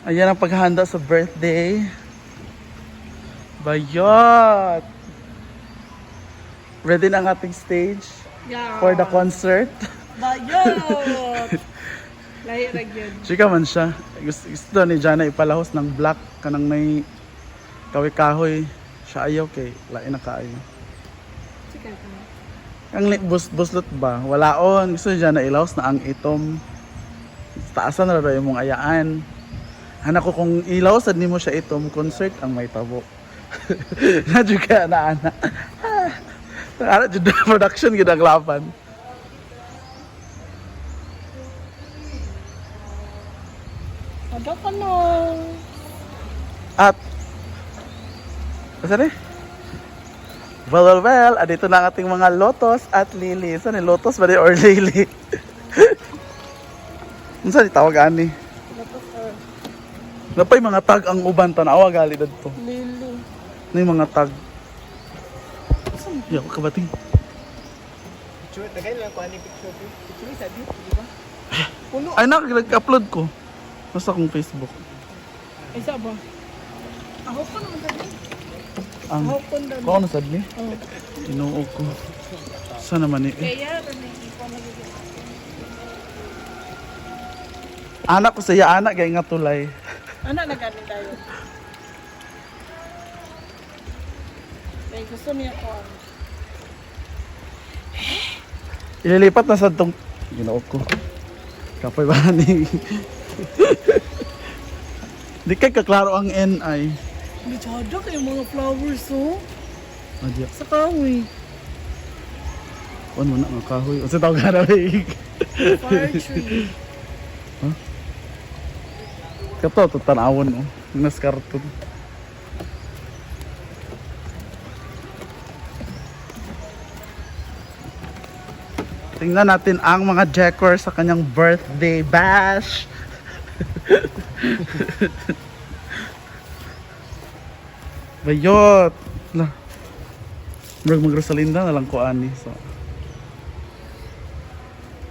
Ayan ang paghahanda sa birthday. Bayot! Ready na ang ating stage Yeah. for the concert. Bayot! Lahi ra gyud. Chika man siya. Gusto ni Jana ipalahos ng black kanang may kahoy-kahoy. Siya ayaw kay lain na kaayo. Chika ka. Ang buslot ba? Walaon. Gusto ni Jana ilahos na ang itom. Taasan na rin mong ayaan. Hanak ko kung ilahos ni mo siya itom, concert ang may tabo. Na juga na ana. Ara jud production gid ang laban. Ada ka no. At Asa ni? Well, adito na ang ating mga lotos at lily. Saan ni lotos ba di or lily? Unsa ni tawag ani? Lapos or Napay mga tag ang uban tanawa gali dadto. lili. Ni mga tag. Yo kabating. Picture, tagay lang ko ani picture. Picture sabi, di ba? Puno. Ay nag-upload ko. Basta kong Facebook. Isa ba? Ako pa naman dali. Ang Ako pa dali. ko ano sad ni? Oh. Inuo ko. Saan naman ni? Kaya rin ikaw magiging. Anak ko saya anak gay nga tulay. Ano na ganin tayo? Kaya gusto niya ko ang Ililipat na sa tong Ginoo ko. Kapoy ba ni? Di kay kaklaro ang NI. Bichada kayo mga flowers, oh. Adya. Sa kahoy. Ano na nga kahoy. O sa tawag na rin. Fire tree. Kato, tanawon o. Nas karton. Tingnan natin ang mga decor sa kanyang birthday bash. Bayot. La. Mag-Rosalinda na lang ko ani. So.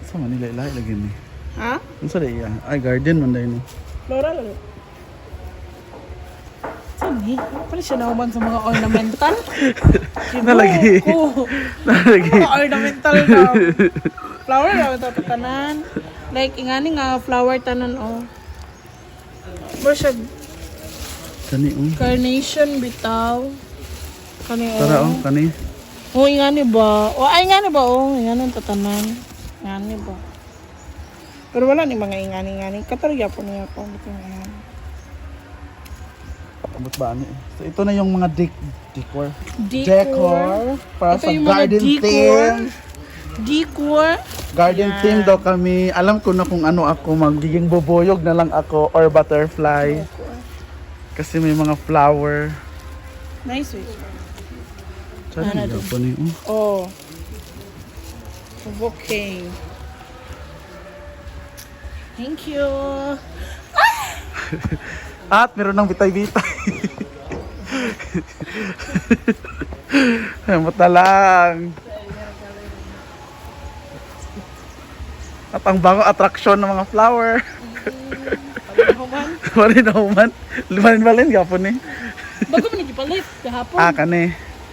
Sa Manila ilahi lagi ni. Ha? Ano sa iya? Ay, garden man dahil no. Floral. Sini, pala siya naman sa mga ornamental. Nalagi. Ko. Nalagi. Mga ornamental na. Flower na ito tanan. Like, ingani nga flower tanan, oh. Bro siya, Kani carnation bitaw. Kani, oh. Tara kani. Oh, ingani ba? Oh, ay, ingani ba, oh. Ingani tatanan. Ingani ba? Pero wala ni mga ingani-ingani. Katarya po niya po. Ingani. Abot ba ani? So ito na yung mga decor. Decor. Para Ito sa yung mga garden decor. theme. Decor. Garden theme daw kami. Alam ko na kung ano ako, magiging bubuyog na lang ako or butterfly. Kasi may mga flower. Nice, eh. Saan Ano yung po niyo? Oh. Bouquet. Thank you. At meron ng bitay-bitay. Hamot na lang. At ang bagong attraction ng mga flower. Pagkahuman. Limanin gapon eh. Bago mo nagipalit kahapon. Kani.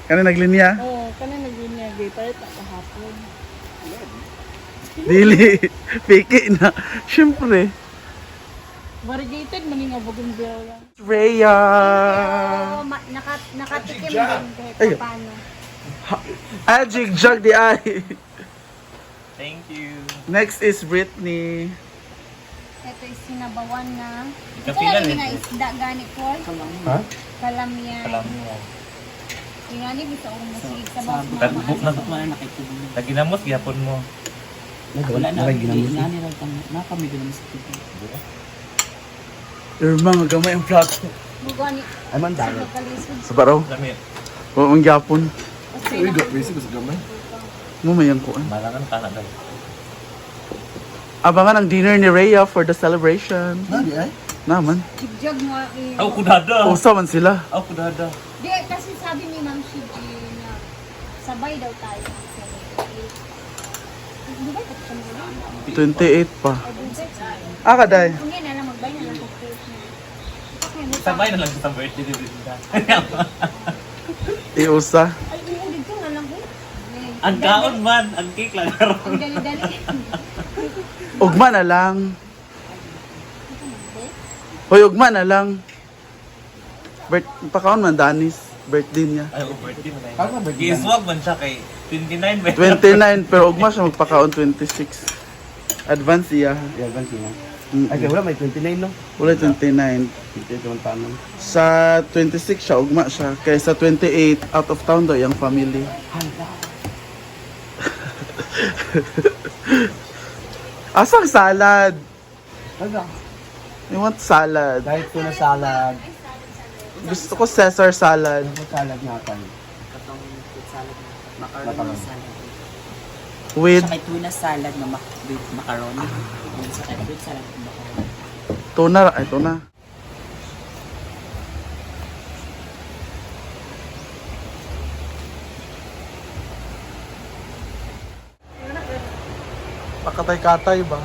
Kani naglinya. Oh, kanina nagipalit palit kahapon. Dili. Piki na. Siyempre. Variegated man nga bougainvillea. Rhea. Oo, nakatikim din kahit Ayun. paano. Jig-jag di ay. Thank you. Next is Britney. Ito is sinabawan na. Ito Kapilan lang eh. nga isda gani po. Ha? Kalamyan. Alam mo. Yung nga ni bisa ko masigig sa bawas mga Tagbuk na maano. Taginamos, gyapon mo. Wala na, nani lang kang nakami din mas kita. Mga gamay ang plato. Bugo ni Ay man sa dagat. kalisod. Sa baraw. Lamit. O ang gyapon. Kasi na Basic sa gamay. Mumayang kuan. Malangan ka na daw. Abangan ang dinner ni Rhea for the celebration. Nani ay? Naman. jigjag mo eh. Aw, kudada. Usa man sila. Aw, kudada. Di kasi sabi ni Ma'am Shiji na sabay daw tayo. Di ba ito siya 28 pa. Ay, Ah, kaday. kung yan na lang magbay na lang sa cake niya. Sabay na lang sa birthday ni Brenda. Iusa. Ay, oo, dito nga lang eh. Ang kaon man, ang cake lang karon. Ang dali-dali. Ugma na lang. Hoy, ugma na lang. Pakaon man, Danis. Birthday niya. Ay, birthday mo na yun. Giswag man siya kay 29 ba? 29, pero ugma siya magpakaon 26. Advance iya. Advance na. Mm-mm. Ay, wala, may 29 no? Wala 29. Ito yung tanong. Sa 26 siya, ugma siya. Kaya sa 28, out of town daw yung family. Asang salad? Ano? I want salad. Kahit tuna salad. Gusto ko Caesar salad. Ano salad natin? Katong fruit salad na macaroni Macaroni. salad. With Sa may tuna salad na with macaroni. Yung sa may fruit salad with macaroni. tuna. Ay, tuna. Pakatay-katay ba?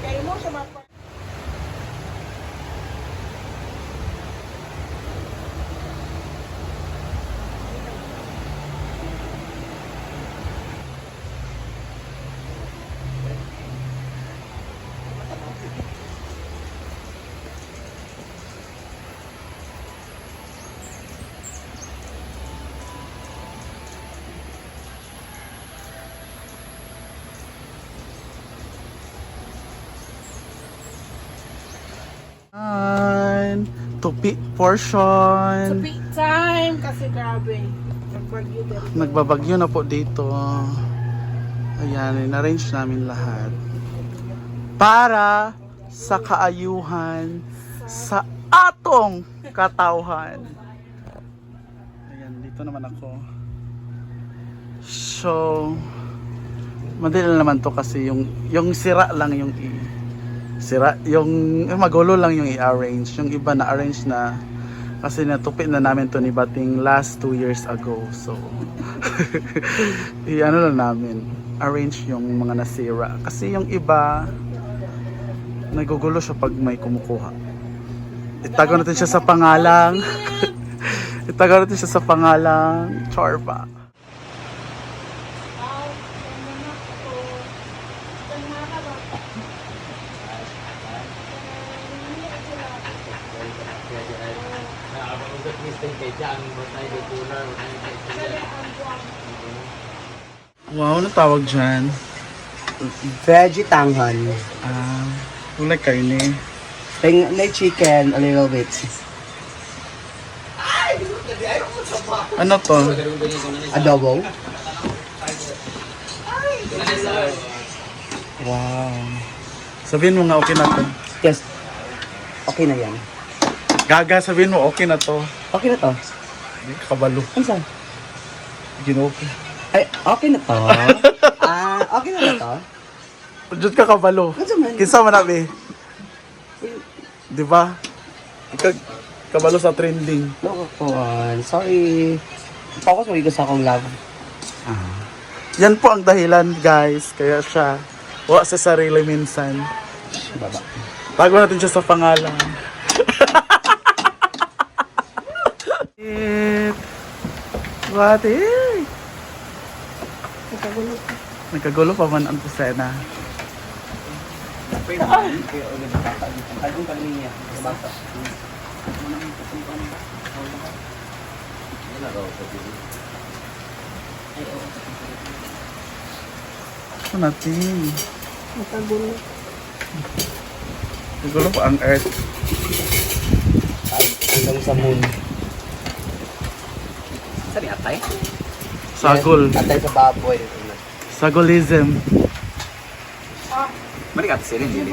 Kaya mo siya mapa. Tupi portion. Sa peak time kasi grabe. Nagbagyo din. Nagbabagyo na po dito. Ayan, in-arrange namin lahat. Para sa kaayuhan sa atong katauhan. Ayan, dito naman ako. So, madali lang naman to kasi yung sira lang yung yung magulo lang yung i-arrange. Yung iba na arrange na kasi natupi na namin to ni Bating last 2 years ago. So i-ano lang namin, arrange yung mga nasira kasi yung iba nagugulo siya pag may kumukuha. Itago natin siya sa pangalang itago natin siya sa pangalang Chorba. Wow, ano tawag dyan? Veggie tanghon. Wala kaini. Na chicken, a little bit. Ano to? Adobo. Wow. Sabihin mo nga okay na to. Yes. Okay na yan. Gaga, sabihin mo okay na to. Okay na to. Kabalo. Ano saan? Ginopi. Ay, okay na to. Okay na to. Diyot ka kabalo. Ano man? Kinsa man nabi? Di ba? Ikaw kabalo sa trending. No, sorry. Focus mo ito sa akong love. Yan po ang dahilan, guys. Kaya siya wa sa sarili minsan. Baba. Tago natin siya sa pangalan. What is? Nagkagulo pa man ang kusena. Ano natin? Nakagulo. Nagkagulo pa ang earth. Hanggang sa moon. Sabi atay? Sagol. Atay sa baboy. Sagolism. Marikat sila hindi.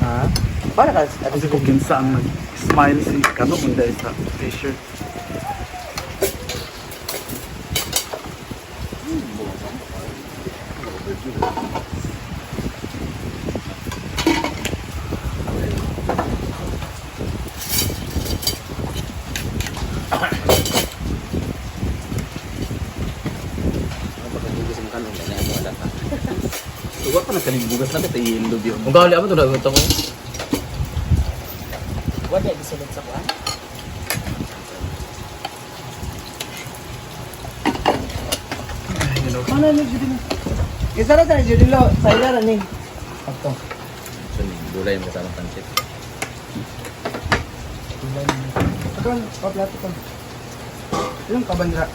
Ha? Para ka? Kasi kung kinsa ang nag-smile si Kano munda sa t-shirt. Tuwa pa na kaning bugas na kita yelo biyo. Kung gawali ako to dagot ako. Wala di sulod sa kuan. Mana ni Judy na? Kisara sa Judy lo, sa ila ni. Ato. So, gulay mo kasama pansit. Akan, pa plato ka. Ilang kabandra?